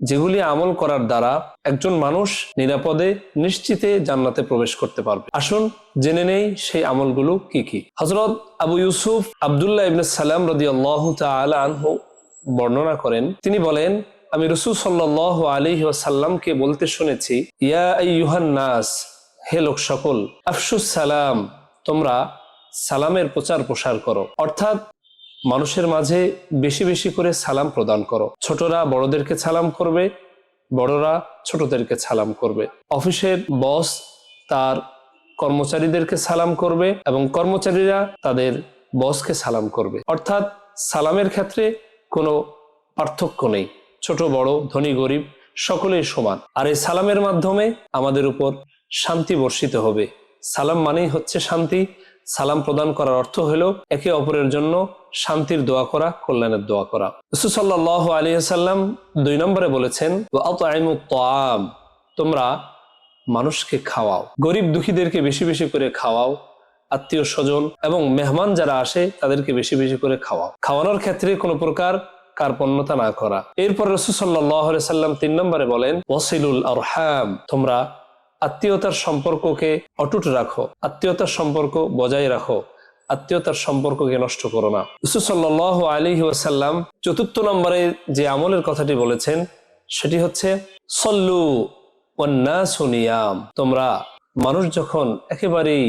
যেগুলি আমল করার দ্বারা একজন মানুষ নিরাপদে নিশ্চিতে জান্নাতে প্রবেশ করতে পারবে। আসুন জেনে নেই সেই আমলগুলো কি কি। হযরত আবু ইউসুফ আব্দুল্লাহ ইবনে সালাম রাদিয়াল্লাহু তাআলা আনহু বর্ণনা করেন, তিনি বলেন, আমি রাসূল সাল্লাল্লাহু আলাইহি ওয়াসাল্লামকে বলতে শুনেছি, ইয়া আইয়ুহান নাস, হে লোক সকল, আফশুস সালাম, তোমরা সালামের প্রচার প্রসার করো, অর্থাৎ মানুষের মাঝে বেশি বেশি করে সালাম প্রদান করো। ছোটরা বড়দেরকে সালাম করবে, বড়রা ছোটদেরকে সালাম করবে। অফিসের বস তার কর্মচারীদেরকে সালাম করবে এবং কর্মচারীরা তাদের বসকে সালাম করবে। অর্থাৎ সালামের ক্ষেত্রে কোনো পার্থক্য নেই, ছোট বড়, ধনী গরিব সকলেই সমান। আর এই সালামের মাধ্যমে আমাদের উপর শান্তি বর্ষিত হবে। সালাম মানেই হচ্ছে শান্তি। সালাম প্রদান করার অর্থ হলো একে অপরের জন্য শান্তির দোয়া করা, কল্যাণের দোয়া করা। রাসূল সাল্লাল্লাহু আলাইহি ওয়াসাল্লাম 2 নম্বরে বলেছেন, ওয়া আত'ইমুত তাআম, তোমরা মানুষকে খাওয়াও, গরিব দুঃখীদেরকে বেশি বেশি করে খাওয়াও, আত্মীয় স্বজন এবং মেহমান যারা আসে তাদেরকে বেশি বেশি করে খাওয়াও। খাওয়ানোর ক্ষেত্রে কোনো প্রকার কার্পণ্যতা না করা। এরপর রাসূল সাল্লাল্লাহু আলাইহি ওয়াসাল্লাম 3 নম্বরে বলেন, ওয়াসিলুল আরহাম, তোমরা আত্মীয়তার সম্পর্ককে অটুট রাখো, আত্মীয়তার সম্পর্ক বজায় রাখো, আত্মীয়তার সম্পর্ককে নষ্ট করো না। রাসূল সাল্লাল্লাহু আলাইহি ওয়াসাল্লাম 4 নম্বরে যে আমলের কথাটি বলেছেন সেটি হচ্ছে সল্লু ওয়ান নাসু নিয়াম, তোমরা মানুষ যখন একেবারেই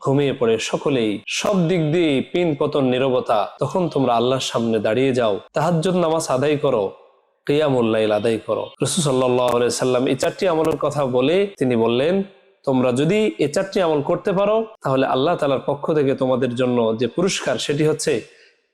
ঘুমিয়ে পড়ে, সকলেই সব দিক দিয়ে পিন পতন নীরবতা, তখন তোমরা আল্লাহর সামনে দাঁড়িয়ে যাও, তাহাজ্জুদ নামাজ আদায় করো, কিয়ামুল লাইল আদায় করো। রাসূল সাল্লাল্লাহু আলাইহি সাল্লাম এই 4টি আমলের কথা বলে তিনি বললেন, তোমরা যদি এই 4টি আমল করতে পারো তাহলে আল্লাহ তাআলার পক্ষ থেকে তোমাদের জন্য যে পুরস্কার সেটি হচ্ছে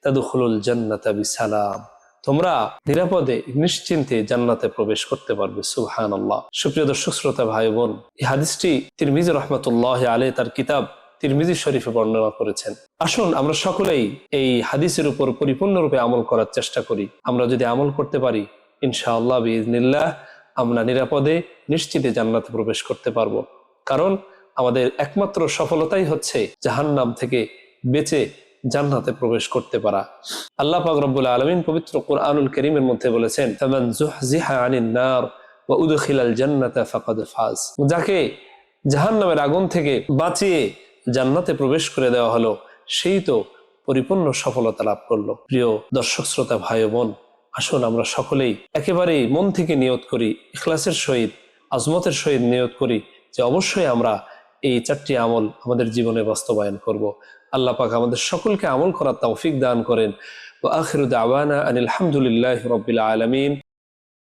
তাদখুলুল জান্নাতা বিসালাম, তোমরা নিরাপদে নিশ্চিন্তে জান্নাতে প্রবেশ করতে পারবে। সুবহানাল্লাহ। সুপ্রিয় দর্শক শ্রোতা ভাই বোন, এই হাদিসটি তিরমিজি রাহমাতুল্লাহি আলাইহি তার কিতাব তিরমিজি শরীফে বর্ণনা করেছেন। আসুন আমরা সকলেই এই হাদিসের উপর পরিপূর্ণরূপে আমল করার চেষ্টা করি। আমরা যদি আমল করতে পারি, ইনশাআল্লাহ বিইজনিল্লাহ আমরা নিরাপদে নিশ্চিতে জান্নাতে প্রবেশ করতে পারবো। কারণ আমাদের একমাত্র সফলতাই হচ্ছে জাহান্নাম থেকে বেঁচে জান্নাতে প্রবেশ করতে পারা। আল্লাহ পাক রব্বুল আলামিন পবিত্র কুরআনুল কারীমের মধ্যে বলেছেন, ফামান যুহজিহা আনিন নার ওয়া উদখিলাল জান্নাতা ফাকাদ ফাজ, যাকে জাহান্নামের আগুন থেকে বাঁচিয়ে জান্নাতে প্রবেশ করে দেওয়া হলো সেই তো পরিপূর্ণ সফলতা লাভ করলো। প্রিয় দর্শক শ্রোতা ভাই বোন, আসুন আমরা সকলেই একেবারেই মন থেকে নিয়ত করি, ইখলাসের সহিত আজমতের সহিত নিয়ত করি যে অবশ্যই আমরা এই 4টি আমল আমাদের জীবনে বাস্তবায়ন করব। আল্লাহ পাক আমাদের সকলকে আমল করার তৌফিক দান করেন। ওয়া আখিরু দাওয়ানা আনিল হামদুলিল্লাহি রাব্বিল আলামিন।